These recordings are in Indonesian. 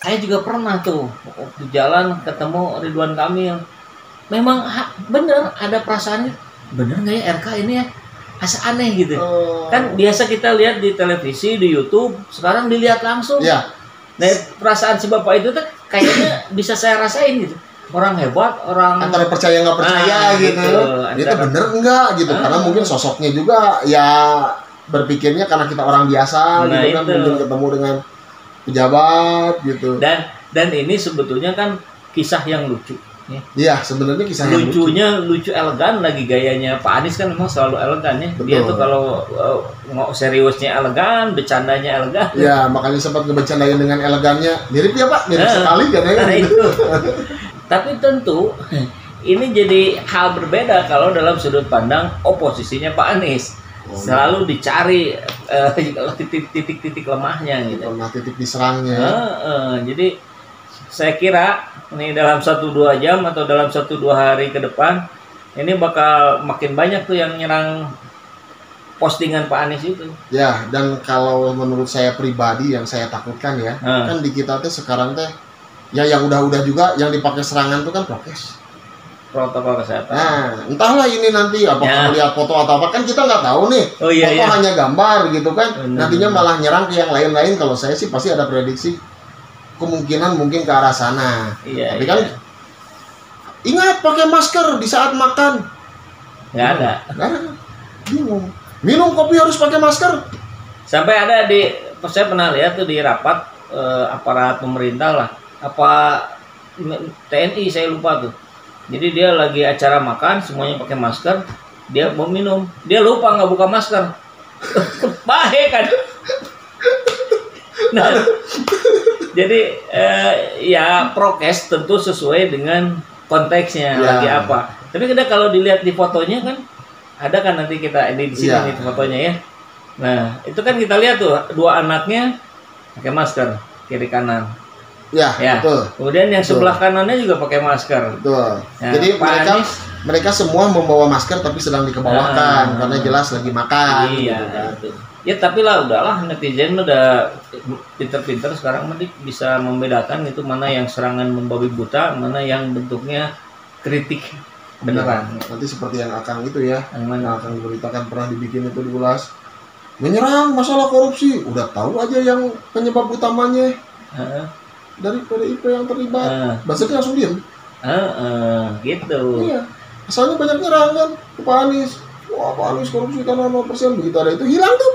Saya juga pernah tuh di jalan ketemu Ridwan Kamil. Memang bener ada perasaan, bener nggak ya RK ini ya? Asa aneh gitu. Kan biasa kita lihat di televisi, di YouTube, sekarang dilihat langsung. Iya. Nah, perasaan si bapak itu tuh kayaknya bisa saya rasain gitu. Orang hebat, orang Antara percaya nggak percaya gitu. Itu bener enggak gitu. Karena mungkin sosoknya juga ya berpikirnya karena kita orang biasa gitu kan, mungkin ketemu dengan pejabat gitu. Dan ini sebetulnya kan kisah yang lucu. Iya, sebenarnya kisah yang lucu elegan lagi gayanya Pak Anies kan memang selalu elegan ya. Betul. Dia tuh kalau seriusnya elegan, bercandanya elegan. Ya, makanya sempat ngebercandain dengan elegannya. Mirip ya Pak, mirip sekali kan ya. Nah, itu. Tapi tentu ini jadi hal berbeda kalau dalam sudut pandang oposisinya Pak Anies. Selalu dicari titik-titik lemahnya gitu. Lemah titik diserangnya. Jadi saya kira ini dalam 1-2 jam atau dalam 1-2 hari ke depan ini bakal makin banyak tuh yang nyerang postingan Pak Anies itu. Ya, dan kalau menurut saya pribadi yang saya takutkan ya, kan di kita teh sekarang teh ya yang udah-udah juga yang dipakai serangan tuh kan protokol kesehatan. Nah, entahlah ini nanti apakah lihat foto atau apa kan kita nggak tahu nih. Foto hanya gambar gitu kan. Nantinya malah nyerang ke yang lain-lain. Kalau saya sih pasti ada prediksi kemungkinan mungkin ke arah sana. Tapi kan ingat pakai masker di saat makan. Nggak ada. Bingung. Minum kopi harus pakai masker. Sampai ada saya pernah lihat tuh di rapat aparat pemerintah lah. Apa TNI saya lupa tuh. Jadi dia lagi acara makan, semuanya pakai masker, dia mau minum, dia lupa nggak buka masker, bahaya kan? Nah, jadi ya prokes tentu sesuai dengan konteksnya lagi apa. Tapi kita kalau dilihat di fotonya kan, ada kan nanti kita edit di sini nih fotonya ya. Nah itu kan kita lihat tuh 2 anaknya pakai masker kiri kanan. Ya, betul. Kemudian yang sebelah kanannya juga pakai masker. Betul. Ya, jadi mereka semua membawa masker tapi sedang dikebawahkan karena jelas lagi makan. Iya. Gitu kan. Ya tapi lah udahlah, netizen udah pinter-pinter sekarang bisa membedakan itu mana yang serangan membabi buta, mana yang bentuknya kritik beneran. Ya, nanti seperti yang Akang itu ya, yang Akang diberitakan pernah dibikin itu diulas. Menyerang masalah korupsi, udah tahu aja yang penyebab utamanya. Dari PDIP yang terlibat, Basirnya langsung diem. Gitu. Iya. Asalnya banyak nyerang kan ke Pak Anies. Wah, Pak Anies korupsi karena 0%, begitu ada itu hilang tuh.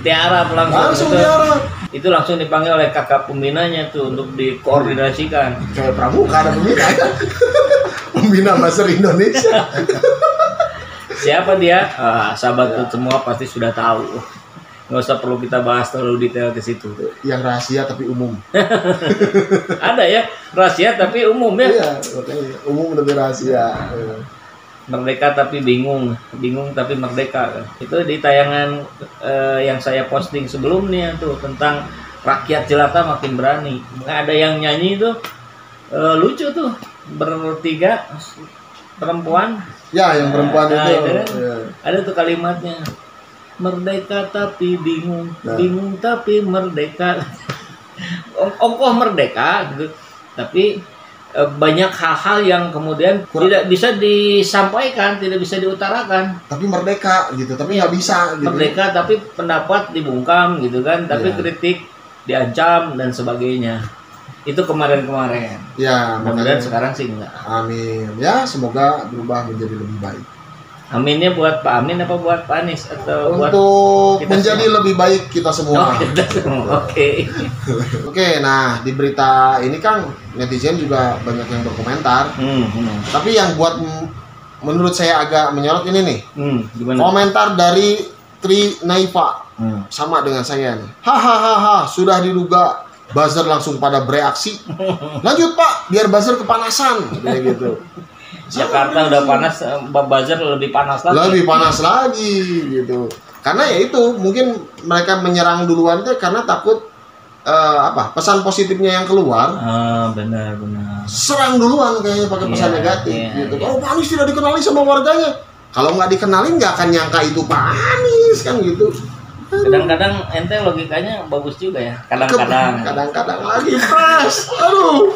Tiarap langsung itu, tiarap. Itu langsung dipanggil oleh kakak pembinanya tuh untuk dikoordinasikan. Kayak pramuka ada pembina ya. Pembina Basir Indonesia. Siapa dia? Sahabat semua pasti sudah tahu. Nggak usah perlu kita bahas terlalu detail ke situ. Yang rahasia tapi umum. Ada ya rahasia tapi umum ya. Iya, umum lebih rahasia. Merdeka tapi bingung, bingung tapi merdeka. Itu di tayangan yang saya posting sebelumnya tuh tentang rakyat jelata makin berani. Nggak ada yang nyanyi tuh lucu tuh bertiga perempuan. Ya, yang perempuan itu. Kan? Ada tuh kalimatnya. Merdeka tapi bingung, bingung tapi merdeka. Ongkoh merdeka gitu. Tapi banyak hal-hal yang kemudian tidak bisa disampaikan, tidak bisa diutarakan. Tapi merdeka gitu, tapi nggak bisa gitu. Merdeka tapi pendapat dibungkam gitu kan, tapi kritik diancam dan sebagainya. Itu kemarin-kemarin. Ya, mudah-mudahan sekarang sih enggak. Amin. Ya, semoga berubah menjadi lebih baik. Aminnya buat Pak Amin apa buat Pak Anies atau untuk menjadi semua? Lebih baik kita semua. Oke, nah di berita ini kan netizen juga banyak yang berkomentar. Tapi yang buat menurut saya agak menyorot ini nih. Komentar dari Tri Naifa sama dengan saya nih. Hahaha, sudah diduga, buzzer langsung pada bereaksi. Lanjut Pak, biar buzzer kepanasan gitu. Jakarta udah panas, buzzer lebih panas lagi. Lebih panas lagi gitu. Karena ya itu mungkin mereka menyerang duluan tuh karena takut pesan positifnya yang keluar. Benar. Serang duluan kayaknya pakai pesan negatif gitu. Kalau Pak Anies tidak dikenali sama warganya. Kalau nggak dikenalin nggak akan nyangka itu Pak Anies kan gitu. Kadang-kadang ente logikanya bagus juga ya. Kadang-kadang. Kadang-kadang lagi pas. Aduh.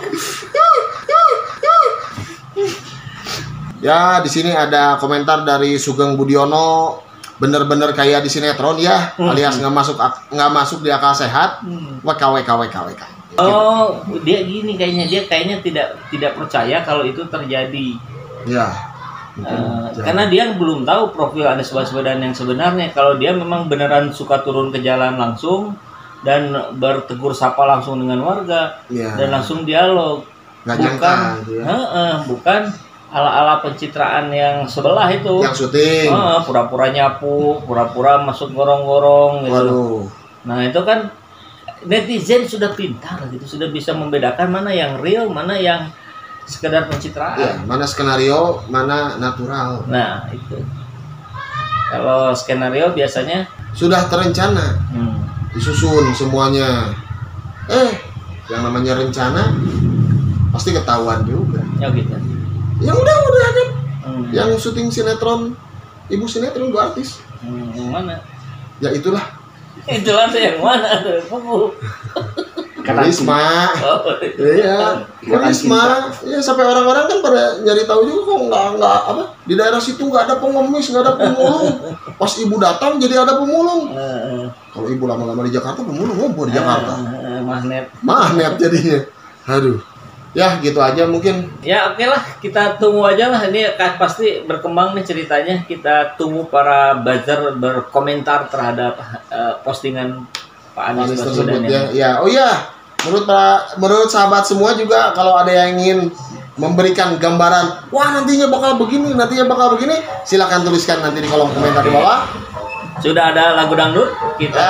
Ya, di sini ada komentar dari Sugeng Budiono, bener-bener kayak di sinetron ya, alias nggak masuk di akal sehat. WKWK. Oh, dia gini kayaknya tidak percaya kalau itu terjadi. Ya. Karena dia belum tahu profil Anies Baswedan yang sebenarnya. Kalau dia memang beneran suka turun ke jalan langsung dan bertegur sapa langsung dengan warga dan langsung dialog, bukan ala-ala pencitraan yang sebelah itu. Yang syuting. Pura-pura nyapu, pura-pura masuk gorong-gorong gitu. Waduh. Nah itu kan netizen sudah pintar gitu, sudah bisa membedakan mana yang real, mana yang sekedar pencitraan. Ya, mana skenario, mana natural. Nah itu. Kalau skenario biasanya sudah terencana, disusun semuanya. Yang namanya rencana pasti ketahuan juga. Ya gitu. Ya udah kan. Yang syuting sinetron, ibu sinetron dua artis. Yang mana? Ya itulah. Itulah yang mana tuh? Risma. Iya, Risma. Ya sampai orang-orang kan pada nyari tahu juga kok nggak apa di daerah situ nggak ada pengemis, nggak ada pemulung. Pas ibu datang jadi ada pemulung. Kalau ibu lama-lama di Jakarta pemulung ngumpul di Jakarta. Magnet jadinya. Aduh. Ya gitu aja mungkin. Ya oke lah, kita tunggu aja lah. Ini pasti berkembang nih ceritanya. Kita tunggu para buzzer berkomentar terhadap postingan Pak Anies Baswedan ya. Oh ya, menurut sahabat semua juga kalau ada yang ingin memberikan gambaran, wah nantinya bakal begini, silakan tuliskan nanti di kolom komentar di bawah. Sudah ada lagu dangdut, kita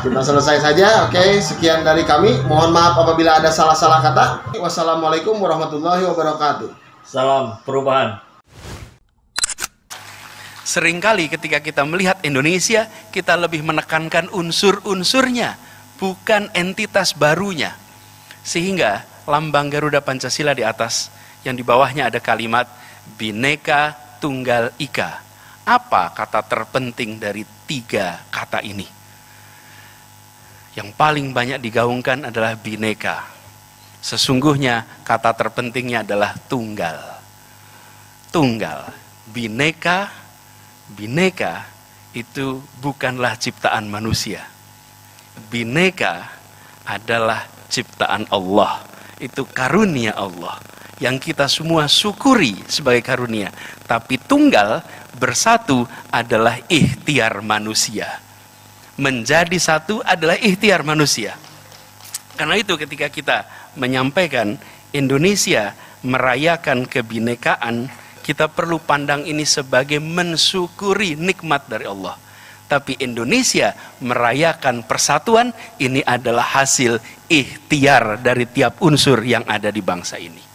selesai saja. Oke, sekian dari kami. Mohon maaf apabila ada salah-salah kata. Wassalamualaikum warahmatullahi wabarakatuh. Salam perubahan. Seringkali ketika kita melihat Indonesia, kita lebih menekankan unsur-unsurnya, bukan entitas barunya. Sehingga lambang Garuda Pancasila di atas, yang di bawahnya ada kalimat Bhinneka Tunggal Ika. Apa kata terpenting dari 3 kata ini? Yang paling banyak digaungkan adalah Bhinneka. Sesungguhnya kata terpentingnya adalah tunggal. Tunggal. Bhinneka itu bukanlah ciptaan manusia. Bhinneka adalah ciptaan Allah. Itu karunia Allah yang kita semua syukuri sebagai karunia. Tapi tunggal, bersatu adalah ikhtiar manusia. Menjadi satu adalah ikhtiar manusia. Karena itu ketika kita menyampaikan Indonesia merayakan kebinekaan, kita perlu pandang ini sebagai mensyukuri nikmat dari Allah. Tapi Indonesia merayakan persatuan, ini adalah hasil ikhtiar dari tiap unsur yang ada di bangsa ini.